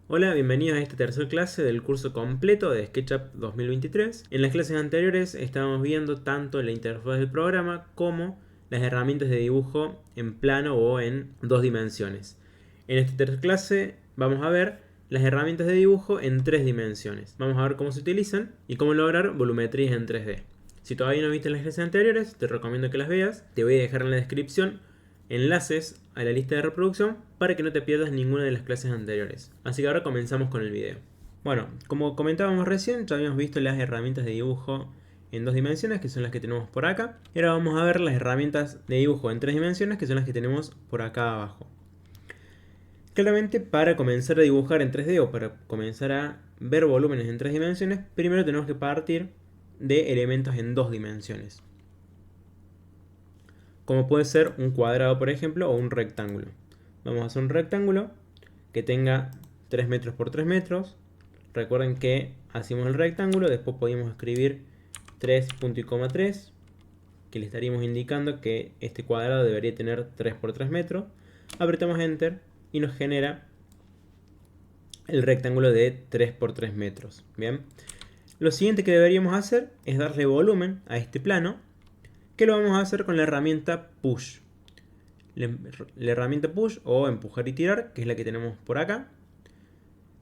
Hola, bienvenidos a esta tercera clase del curso completo de SketchUp 2023. En las clases anteriores estábamos viendo tanto la interfaz del programa como las herramientas de dibujo en plano o en dos dimensiones. En esta tercera clase vamos a ver las herramientas de dibujo en tres dimensiones. Vamos a ver cómo se utilizan y cómo lograr volumetrías en 3D. Si todavía no viste las clases anteriores, te recomiendo que las veas. Te voy a dejar en la descripción enlaces a la lista de reproducción para que no te pierdas ninguna de las clases anteriores. Así que ahora comenzamos con el video. Bueno, como comentábamos recién, ya habíamos visto las herramientas de dibujo en dos dimensiones, que son las que tenemos por acá. Y ahora vamos a ver las herramientas de dibujo en tres dimensiones, que son las que tenemos por acá abajo. Claramente, para comenzar a dibujar en 3D o para comenzar a ver volúmenes en tres dimensiones, primero tenemos que partir de elementos en dos dimensiones, como puede ser un cuadrado, por ejemplo, o un rectángulo. Vamos a hacer un rectángulo que tenga 3 metros por 3 metros. Recuerden que hacemos el rectángulo, después podemos escribir 3 punto y coma 3, que le estaríamos indicando que este cuadrado debería tener 3 por 3 metros. Apretamos Enter y nos genera el rectángulo de 3 por 3 metros. Bien. Lo siguiente que deberíamos hacer es darle volumen a este plano, que lo vamos a hacer con la herramienta Push. La herramienta Push o empujar y tirar, que es la que tenemos por acá,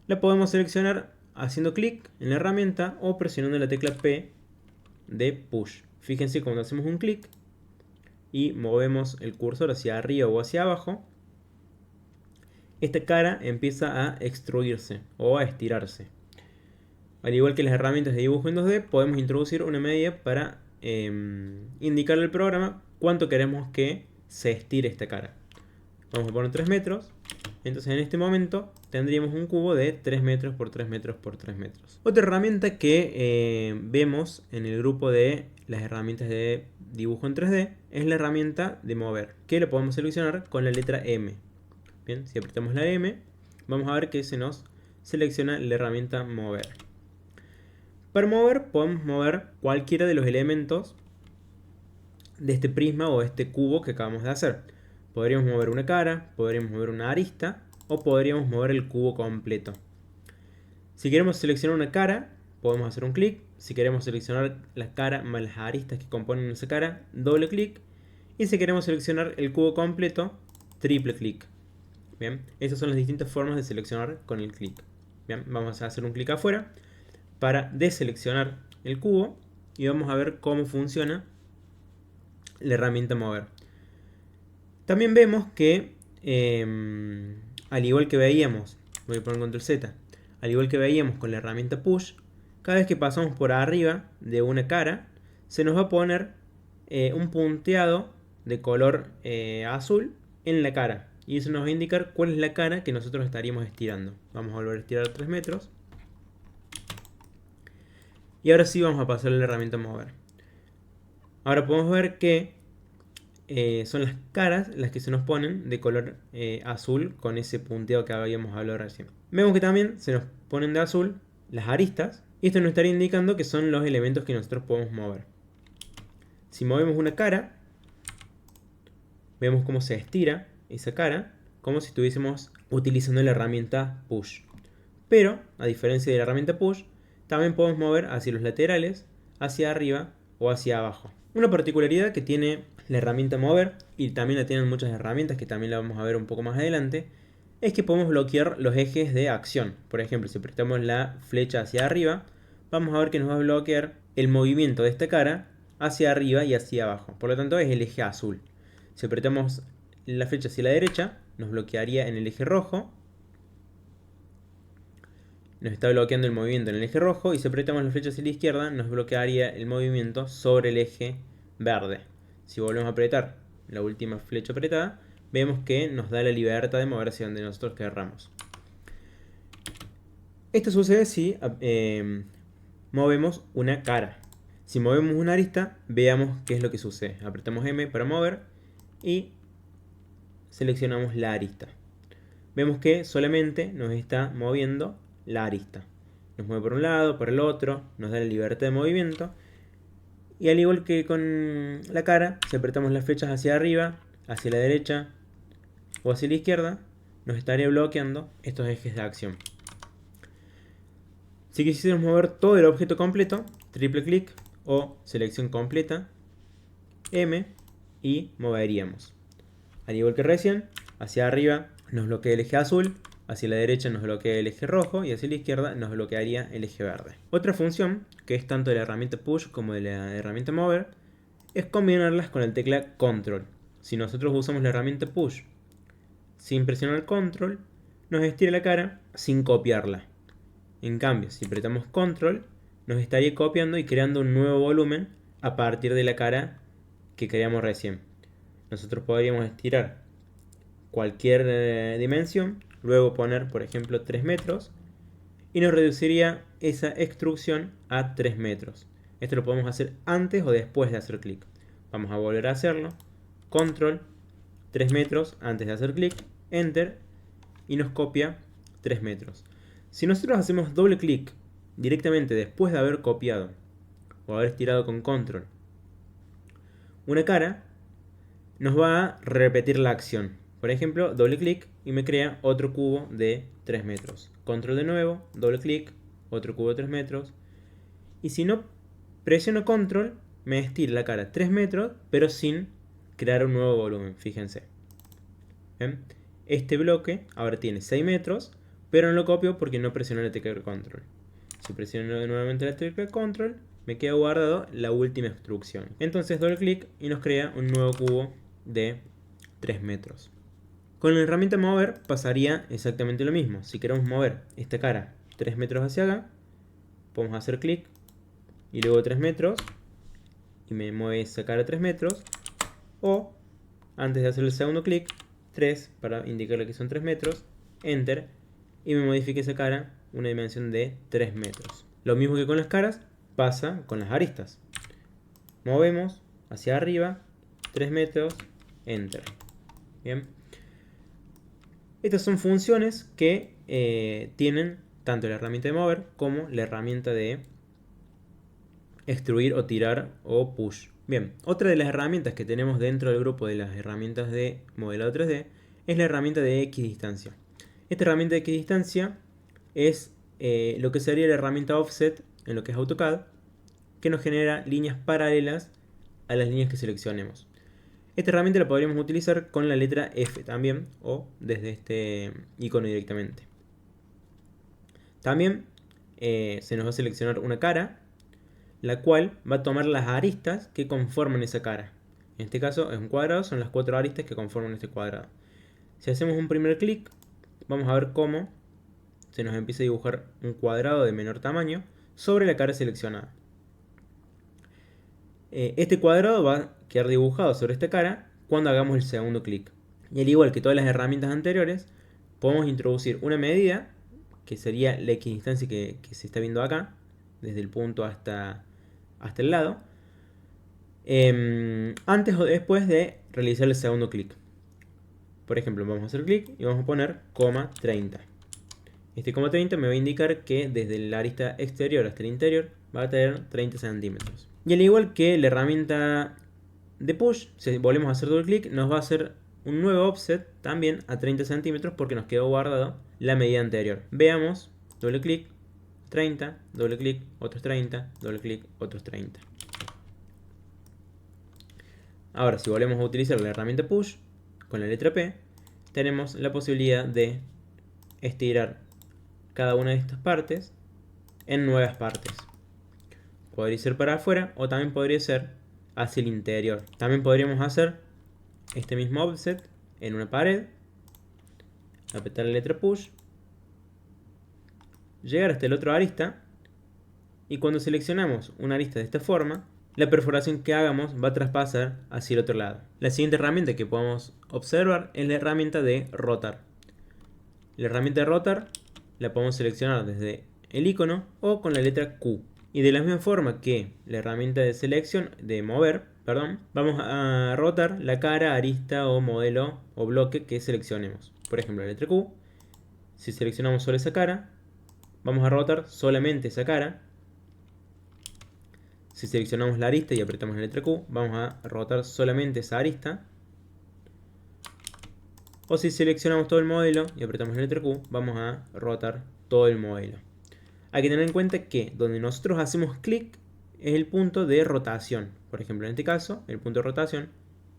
la podemos seleccionar haciendo clic en la herramienta o presionando la tecla P de Push. Fíjense cuando hacemos un clic y movemos el cursor hacia arriba o hacia abajo, esta cara empieza a extruirse o a estirarse. Al igual que las herramientas de dibujo en 2D, podemos introducir una medida para indicarle al programa cuánto queremos que se estire esta cara. Vamos a poner 3 metros. Entonces en este momento tendríamos un cubo de 3 metros por 3 metros por 3 metros. Otra herramienta que vemos en el grupo de las herramientas de dibujo en 3D es la herramienta de mover, que lo podemos seleccionar con la letra M. Bien, si apretamos la M, vamos a ver que se nos selecciona la herramienta mover. Para mover podemos mover cualquiera de los elementos de este prisma o este cubo que acabamos de hacer. Podríamos mover una cara, podríamos mover una arista o podríamos mover el cubo completo. Si queremos seleccionar una cara, podemos hacer un clic. Si queremos seleccionar la cara más las aristas que componen esa cara, doble clic. Y si queremos seleccionar el cubo completo, triple clic. Bien, esas son las distintas formas de seleccionar con el clic. Bien, vamos a hacer un clic afuera para deseleccionar el cubo y vamos a ver cómo funciona la herramienta mover. También vemos que al igual que veíamos, voy a poner control Z, al igual que veíamos con la herramienta push, cada vez que pasamos por arriba de una cara se nos va a poner un punteado de color azul en la cara, y eso nos va a indicar cuál es la cara que nosotros estaríamos estirando. Vamos a volver a estirar 3 metros. Y ahora sí vamos a pasar a la herramienta mover. Ahora podemos ver que son las caras las que se nos ponen de color azul con ese punteo que habíamos hablado recién. Vemos que también se nos ponen de azul las aristas. Y esto nos estaría indicando que son los elementos que nosotros podemos mover. Si movemos una cara, vemos cómo se estira esa cara, como si estuviésemos utilizando la herramienta push. Pero, a diferencia de la herramienta push, también podemos mover hacia los laterales, hacia arriba o hacia abajo. Una particularidad que tiene la herramienta mover, y también la tienen muchas herramientas que también la vamos a ver un poco más adelante, es que podemos bloquear los ejes de acción. Por ejemplo, si apretamos la flecha hacia arriba, vamos a ver que nos va a bloquear el movimiento de esta cara hacia arriba y hacia abajo. Por lo tanto, es el eje azul. Si apretamos la flecha hacia la derecha, nos bloquearía en el eje rojo. Nos está bloqueando el movimiento en el eje rojo, y si apretamos la flecha hacia la izquierda nos bloquearía el movimiento sobre el eje verde. Si volvemos a apretar la última flecha apretada, vemos que nos da la libertad de mover hacia donde nosotros querramos. Esto sucede si movemos una cara. Si movemos una arista, veamos qué es lo que sucede. Apretamos M para mover y seleccionamos la arista. Vemos que solamente nos está moviendo la arista. Nos mueve por un lado, por el otro, nos da la libertad de movimiento. Y al igual que con la cara, si apretamos las flechas hacia arriba, hacia la derecha o hacia la izquierda, nos estaría bloqueando estos ejes de acción. Si quisiéramos mover todo el objeto completo, triple clic o selección completa, M, y moveríamos. Al igual que recién, hacia arriba nos bloquea el eje azul, hacia la derecha nos bloquea el eje rojo y hacia la izquierda nos bloquearía el eje verde. Otra función, que es tanto de la herramienta Push como de la herramienta Mover, es combinarlas con la tecla Control. Si nosotros usamos la herramienta Push sin presionar Control, nos estira la cara sin copiarla. En cambio, si apretamos Control, nos estaría copiando y creando un nuevo volumen a partir de la cara que creamos recién. Nosotros podríamos estirar cualquier dimensión, luego poner, por ejemplo, 3 metros, y nos reduciría esa extrusión a 3 metros. Esto lo podemos hacer antes o después de hacer clic. Vamos a volver a hacerlo. Control, 3 metros antes de hacer clic, Enter, y nos copia 3 metros. Si nosotros hacemos doble clic directamente después de haber copiado o haber estirado con Control una cara, nos va a repetir la acción. Por ejemplo, doble clic y me crea otro cubo de 3 metros. Control de nuevo, doble clic, otro cubo de 3 metros. Y si no presiono Control, me estira la cara 3 metros, pero sin crear un nuevo volumen, fíjense. ¿Ven? Este bloque ahora tiene 6 metros, pero no lo copio porque no presioné la tecla Control. Si presiono nuevamente la tecla Control, me queda guardado la última instrucción. Entonces doble clic y nos crea un nuevo cubo de 3 metros. Con la herramienta Mover pasaría exactamente lo mismo. Si queremos mover esta cara 3 metros hacia acá, podemos hacer clic y luego 3 metros y me mueve esa cara 3 metros. O antes de hacer el segundo clic, 3 para indicarle que son 3 metros, Enter, y me modifique esa cara una dimensión de 3 metros. Lo mismo que con las caras pasa con las aristas. Movemos hacia arriba 3 metros, Enter. Bien. Estas son funciones que tienen tanto la herramienta de mover como la herramienta de extruir o tirar o push. Bien, otra de las herramientas que tenemos dentro del grupo de las herramientas de modelado 3D es la herramienta de equidistancia. Esta herramienta de equidistancia es lo que sería la herramienta offset en lo que es AutoCAD, que nos genera líneas paralelas a las líneas que seleccionemos. Esta herramienta la podríamos utilizar con la letra F también, o desde este icono directamente. También se nos va a seleccionar una cara, la cual va a tomar las aristas que conforman esa cara. En este caso es un cuadrado, son las 4 aristas que conforman este cuadrado. Si hacemos un primer clic, vamos a ver cómo se nos empieza a dibujar un cuadrado de menor tamaño sobre la cara seleccionada. Este cuadrado va a quedar dibujado sobre esta cara cuando hagamos el segundo clic. Y al igual que todas las herramientas anteriores, podemos introducir una medida, que sería la equidistancia que se está viendo acá, desde el punto hasta el lado, antes o después de realizar el segundo clic. Por ejemplo, vamos a hacer clic y vamos a poner coma 30. Este coma 30 me va a indicar que desde la arista exterior hasta el interior va a tener 30 centímetros. Y al igual que la herramienta de push, si volvemos a hacer doble clic, nos va a hacer un nuevo offset también a 30 centímetros porque nos quedó guardado la medida anterior. Veamos, doble clic, 30, doble clic, otros 30, doble clic, otros 30. Ahora, si volvemos a utilizar la herramienta push con la letra P, tenemos la posibilidad de estirar cada una de estas partes en nuevas partes. Podría ser para afuera o también podría ser hacia el interior. También podríamos hacer este mismo offset en una pared, apretar la letra push, llegar hasta el otro arista, y cuando seleccionamos una arista de esta forma, la perforación que hagamos va a traspasar hacia el otro lado. La siguiente herramienta que podemos observar es la herramienta de rotar. La herramienta de rotar la podemos seleccionar desde el icono o con la letra Q. Y de la misma forma que la herramienta de selección, de mover, vamos a rotar la cara, arista o modelo o bloque que seleccionemos. Por ejemplo, la letra Q. Si seleccionamos solo esa cara, vamos a rotar solamente esa cara. Si seleccionamos la arista y apretamos la letra Q, vamos a rotar solamente esa arista. O si seleccionamos todo el modelo y apretamos la letra Q, vamos a rotar todo el modelo. Hay que tener en cuenta que donde nosotros hacemos clic es el punto de rotación. Por ejemplo, en este caso, el punto de rotación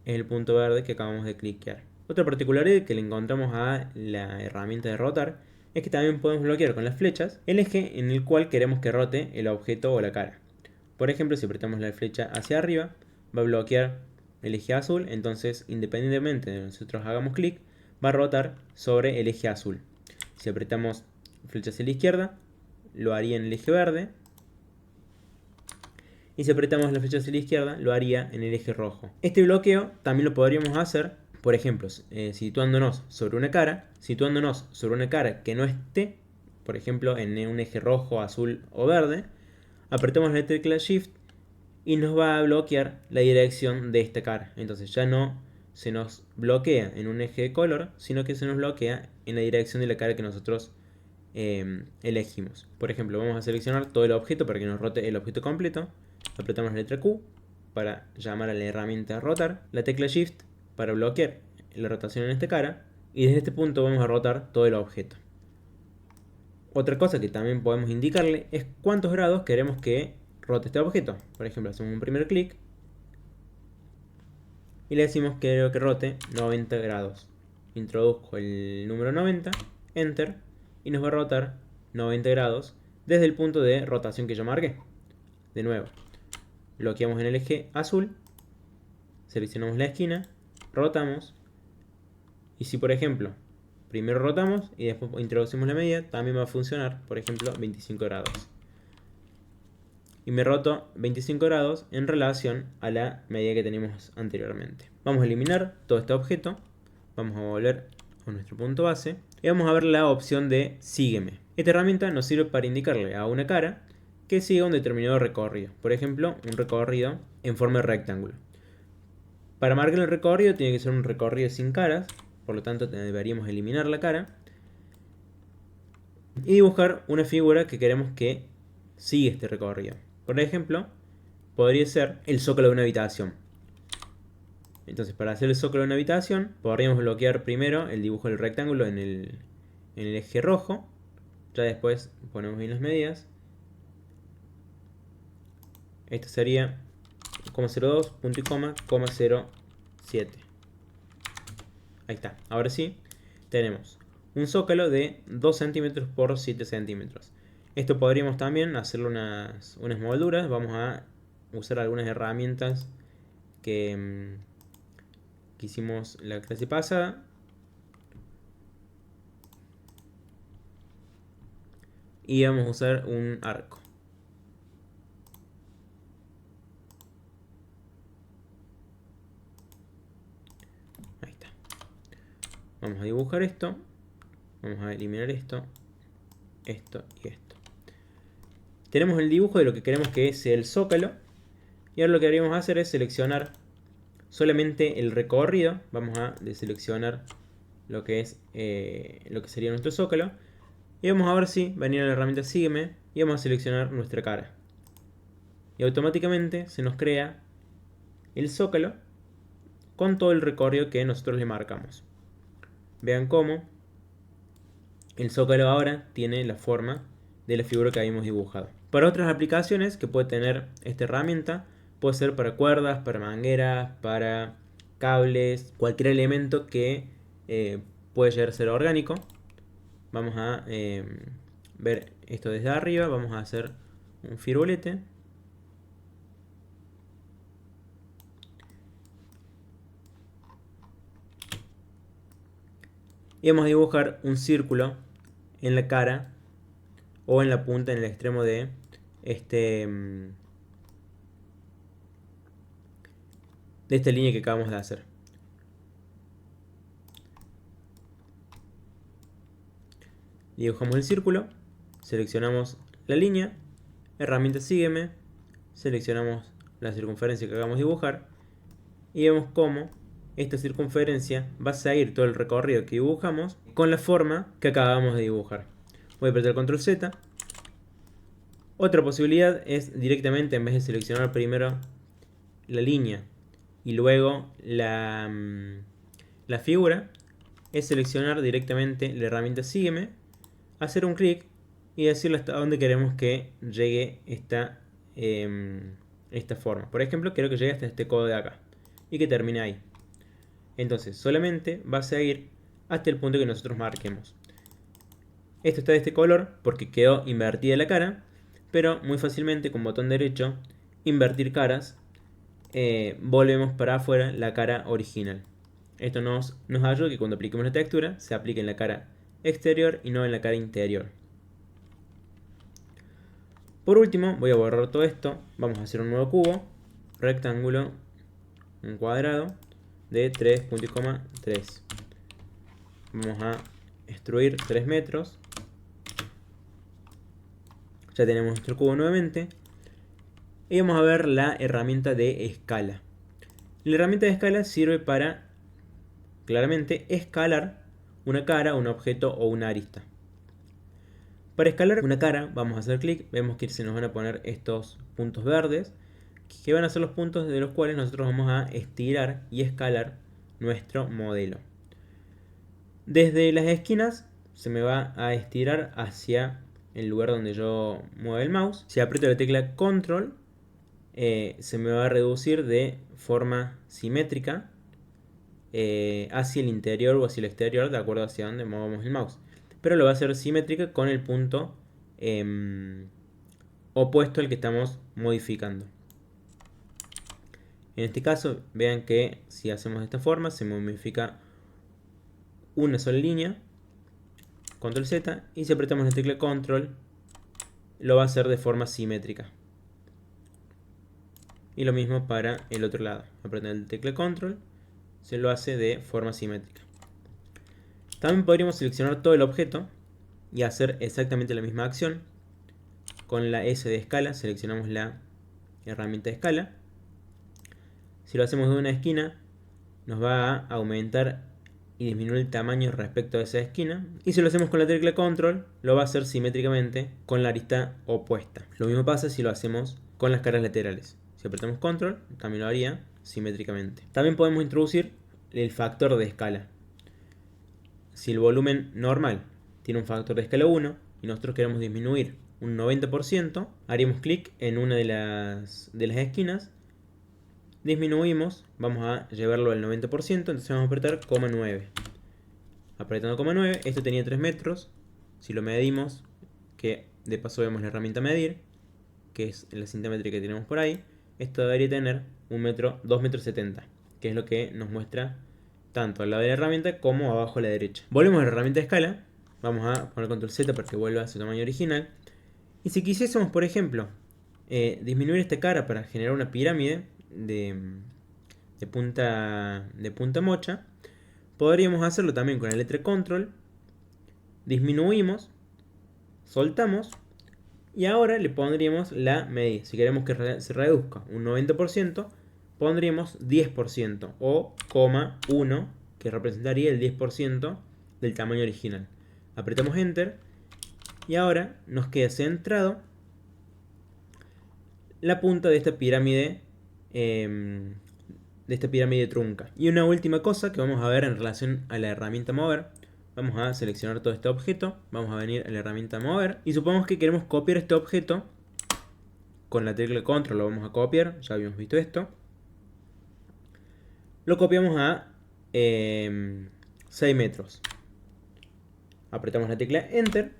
es el punto verde que acabamos de cliquear. Otra particularidad que le encontramos a la herramienta de rotar es que también podemos bloquear con las flechas el eje en el cual queremos que rote el objeto o la cara. Por ejemplo, si apretamos la flecha hacia arriba, va a bloquear el eje azul, entonces independientemente de nosotros hagamos clic, va a rotar sobre el eje azul. Si apretamos flecha hacia la izquierda, lo haría en el eje verde. Y si apretamos la flecha hacia la izquierda, lo haría en el eje rojo. Este bloqueo también lo podríamos hacer, por ejemplo, situándonos sobre una cara que no esté, por ejemplo, en un eje rojo, azul o verde, apretamos la tecla Shift y nos va a bloquear la dirección de esta cara. Entonces ya no se nos bloquea en un eje de color, sino que se nos bloquea en la dirección de la cara que nosotros elegimos. Por ejemplo, vamos a seleccionar todo el objeto para que nos rote el objeto completo. Apretamos la letra Q para llamar a la herramienta rotar, la tecla Shift para bloquear la rotación en esta cara, y desde este punto vamos a rotar todo el objeto. Otra cosa que también podemos indicarle es cuántos grados queremos que rote este objeto. Por ejemplo, hacemos un primer clic y le decimos que quiero que rote 90 grados. Introduzco el número 90, Enter, y nos va a rotar 90 grados desde el punto de rotación que yo marqué. De nuevo, bloqueamos en el eje azul, seleccionamos la esquina, rotamos, y si por ejemplo primero rotamos y después introducimos la medida, también va a funcionar, por ejemplo 25 grados. Y me roto 25 grados en relación a la medida que teníamos anteriormente. Vamos a eliminar todo este objeto, vamos a volver a nuestro punto base y vamos a ver la opción de sígueme. Esta herramienta nos sirve para indicarle a una cara que siga un determinado recorrido, por ejemplo un recorrido en forma de rectángulo. Para marcar el recorrido tiene que ser un recorrido sin caras, por lo tanto deberíamos eliminar la cara y dibujar una figura que queremos que siga este recorrido. Por ejemplo, podría ser el zócalo de una habitación. Entonces, para hacer el zócalo de una habitación, podríamos bloquear primero el dibujo del rectángulo en el eje rojo. Ya después ponemos bien las medidas. Esto sería 0,02, punto y coma, 0,07. Ahí está. Ahora sí, tenemos un zócalo de 2 centímetros por 7 centímetros. Esto podríamos también hacerle unas molduras. Vamos a usar algunas herramientas que hicimos la clase pasada. Y vamos a usar un arco. Ahí está. Vamos a dibujar esto. Vamos a eliminar esto, esto y esto. Tenemos el dibujo de lo que queremos que sea el zócalo. Y ahora lo que deberíamos hacer es seleccionar solamente el recorrido. Vamos a deseleccionar lo que es lo que sería nuestro zócalo. Y vamos a ver si venir a la herramienta sígueme y vamos a seleccionar nuestra cara. Y automáticamente se nos crea el zócalo con todo el recorrido que nosotros le marcamos. Vean cómo el zócalo ahora tiene la forma de la figura que habíamos dibujado. Para otras aplicaciones que puede tener esta herramienta, puede ser para cuerdas, para mangueras, para cables, cualquier elemento que puede llegar a ser orgánico. Vamos a ver esto desde arriba, vamos a hacer un firulete. Y vamos a dibujar un círculo en la cara o en la punta, en el extremo de de esta línea que acabamos de hacer. Dibujamos el círculo, seleccionamos la línea, herramienta sígueme, seleccionamos la circunferencia que acabamos de dibujar y vemos cómo esta circunferencia va a seguir todo el recorrido que dibujamos con la forma que acabamos de dibujar. Voy a apretar Control Z. Otra posibilidad es directamente, en vez de seleccionar primero la línea y luego la figura, es seleccionar directamente la herramienta sígueme, hacer un clic y decirle hasta dónde queremos que llegue esta forma. Por ejemplo, quiero que llegue hasta este codo de acá y que termine ahí. Entonces solamente va a seguir hasta el punto que nosotros marquemos. Esto está de este color porque quedó invertida la cara, pero muy fácilmente con botón derecho, invertir caras, volvemos para afuera la cara original. Esto nos ayuda que cuando apliquemos la textura se aplique en la cara exterior y no en la cara interior. Por último, voy a borrar todo esto. Vamos a hacer un nuevo cubo, rectángulo, un cuadrado de 3.3. Vamos a extruir 3 metros. Ya tenemos nuestro cubo nuevamente. Y vamos a ver la herramienta de escala. La herramienta de escala sirve para, claramente, escalar una cara, un objeto o una arista. Para escalar una cara vamos a hacer clic, vemos que se nos van a poner estos puntos verdes, que van a ser los puntos de los cuales nosotros vamos a estirar y escalar nuestro modelo. Desde las esquinas se me va a estirar hacia el lugar donde yo mueva el mouse. Si aprieto la tecla Control, se me va a reducir de forma simétrica hacia el interior o hacia el exterior, de acuerdo hacia donde movamos el mouse. Pero lo va a hacer simétrica con el punto opuesto al que estamos modificando. En este caso, vean que si hacemos de esta forma, se modifica una sola línea, Control Z, y si apretamos la tecla Control, lo va a hacer de forma simétrica. Y lo mismo para el otro lado, apretando la tecla Control, se lo hace de forma simétrica. También podríamos seleccionar todo el objeto y hacer exactamente la misma acción. Con la S de escala seleccionamos la herramienta de escala. Si lo hacemos de una esquina, nos va a aumentar y disminuir el tamaño respecto a esa esquina. Y si lo hacemos con la tecla Control, lo va a hacer simétricamente con la arista opuesta. Lo mismo pasa si lo hacemos con las caras laterales. Si apretamos Control, también lo haría simétricamente. También podemos introducir el factor de escala. Si el volumen normal tiene un factor de escala 1 y nosotros queremos disminuir un 90%, haríamos clic en una de las esquinas, disminuimos, vamos a llevarlo al 90%, entonces vamos a apretar 9. Apretando 9, esto tenía 3 metros, si lo medimos, que de paso vemos la herramienta medir, que es la cinta métrica que tenemos por ahí, esto debería tener 2,70 metros, que es lo que nos muestra tanto al lado de la herramienta como abajo a la derecha. Volvemos a la herramienta de escala. Vamos a poner control Z para que vuelva a su tamaño original. Y si quisiésemos, por ejemplo, disminuir esta cara para generar una pirámide de punta mocha, podríamos hacerlo también con la letra control. Disminuimos, soltamos y ahora le pondríamos la medida. Si queremos que se reduzca un 90%, pondríamos 10% o 1, que representaría el 10% del tamaño original. Apretamos Enter y ahora nos queda centrado la punta de esta pirámide trunca. Y una última cosa que vamos a ver en relación a la herramienta mover. Vamos a seleccionar todo este objeto, vamos a venir a la herramienta mover y supongamos que queremos copiar este objeto. Con la tecla Control lo vamos a copiar, ya habíamos visto esto. Lo copiamos a 6 metros. Apretamos la tecla Enter.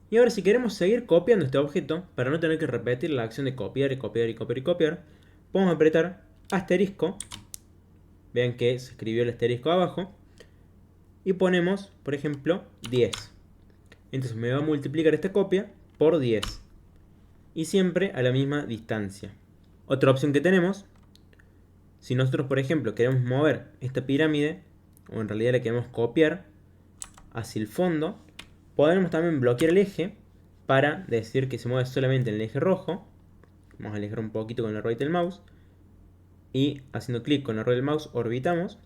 Y ahora si queremos seguir copiando este objeto, para no tener que repetir la acción de copiar y copiar y copiar y copiar, podemos apretar asterisco. Vean que se escribió el asterisco abajo. Y ponemos, por ejemplo, 10. Entonces me va a multiplicar esta copia por 10. Y siempre a la misma distancia. Otra opción que tenemos, si nosotros, por ejemplo, queremos mover esta pirámide, o en realidad la queremos copiar hacia el fondo, podemos también bloquear el eje para decir que se mueve solamente en el eje rojo. Vamos a alejar un poquito con la rueda del mouse. Y haciendo clic con la rueda del mouse orbitamos.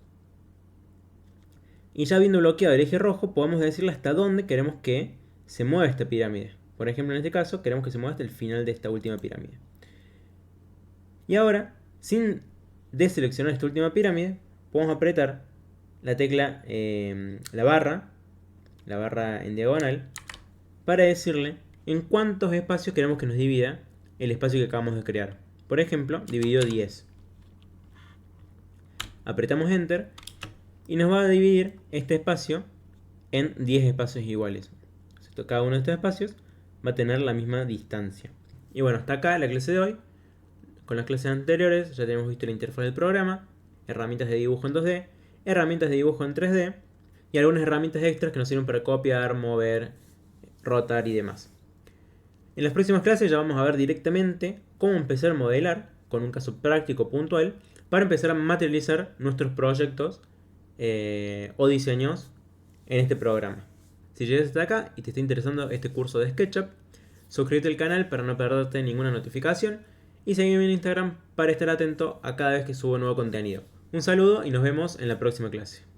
Y ya habiendo bloqueado el eje rojo, podemos decirle hasta dónde queremos que se mueva esta pirámide. Por ejemplo, en este caso, queremos que se mueva hasta el final de esta última pirámide. Y ahora, sin deseleccionar esta última pirámide, podemos apretar la tecla, la barra en diagonal, para decirle en cuántos espacios queremos que nos divida el espacio que acabamos de crear. Por ejemplo, dividió 10. Apretamos Enter y nos va a dividir este espacio en 10 espacios iguales. Cada uno de estos espacios va a tener la misma distancia. Y bueno, hasta acá la clase de hoy. Con las clases anteriores ya tenemos visto la interfaz del programa, herramientas de dibujo en 2D, herramientas de dibujo en 3D y algunas herramientas extras que nos sirven para copiar, mover, rotar y demás. En las próximas clases ya vamos a ver directamente cómo empezar a modelar con un caso práctico puntual para empezar a materializar nuestros proyectos o diseños en este programa. Si llegas hasta acá y te está interesando este curso de SketchUp, suscríbete al canal para no perderte ninguna notificación y seguime en Instagram para estar atento a cada vez que subo nuevo contenido. Un saludo y nos vemos en la próxima clase.